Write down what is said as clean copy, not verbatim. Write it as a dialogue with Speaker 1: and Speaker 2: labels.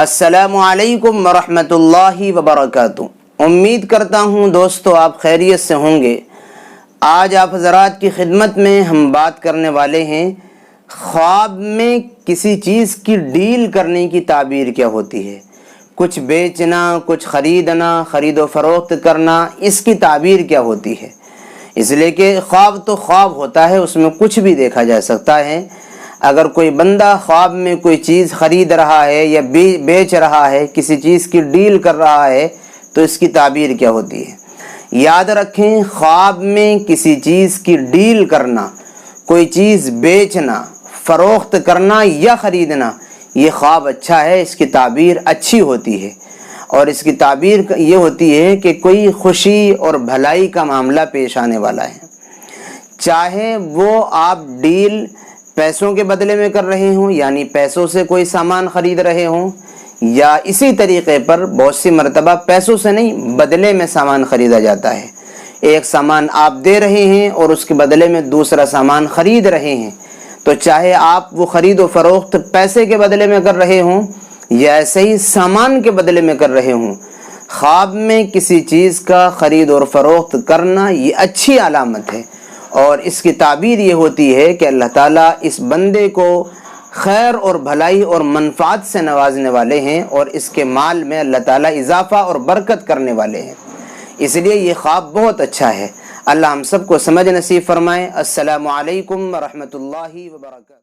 Speaker 1: السلام علیکم ورحمۃ اللہ وبرکاتہ۔ امید کرتا ہوں دوستو آپ خیریت سے ہوں گے۔ آج آپ حضرات کی خدمت میں ہم بات کرنے والے ہیں خواب میں کسی چیز کی ڈیل کرنے کی تعبیر کیا ہوتی ہے۔ کچھ بیچنا، کچھ خریدنا، خرید و فروخت کرنا، اس کی تعبیر کیا ہوتی ہے۔ اس لیے کہ خواب تو خواب ہوتا ہے، اس میں کچھ بھی دیکھا جا سکتا ہے۔ اگر کوئی بندہ خواب میں کوئی چیز خرید رہا ہے یا بیچ رہا ہے، کسی چیز کی ڈیل کر رہا ہے، تو اس کی تعبیر کیا ہوتی ہے۔ یاد رکھیں، خواب میں کسی چیز کی ڈیل کرنا، کوئی چیز بیچنا، فروخت کرنا یا خریدنا، یہ خواب اچھا ہے، اس کی تعبیر اچھی ہوتی ہے۔ اور اس کی تعبیر یہ ہوتی ہے کہ کوئی خوشی اور بھلائی کا معاملہ پیش آنے والا ہے۔ چاہے وہ آپ ڈیل پیسوں کے بدلے میں کر رہے ہوں، یعنی پیسوں سے کوئی سامان خرید رہے ہوں، یا اسی طریقے پر بہت سی مرتبہ پیسوں سے نہیں، بدلے میں سامان خریدا جاتا ہے۔ ایک سامان آپ دے رہے ہیں اور اس کے بدلے میں دوسرا سامان خرید رہے ہیں، تو چاہے آپ وہ خرید و فروخت پیسے کے بدلے میں کر رہے ہوں یا ایسے ہی سامان کے بدلے میں کر رہے ہوں، خواب میں کسی چیز کا خرید اور فروخت کرنا یہ اچھی علامت ہے۔ اور اس کی تعبیر یہ ہوتی ہے کہ اللہ تعالیٰ اس بندے کو خیر اور بھلائی اور منفعت سے نوازنے والے ہیں، اور اس کے مال میں اللہ تعالیٰ اضافہ اور برکت کرنے والے ہیں۔ اس لیے یہ خواب بہت اچھا ہے۔ اللہ ہم سب کو سمجھ نصیب فرمائے۔ السلام علیکم ورحمۃ اللہ وبرکاتہ۔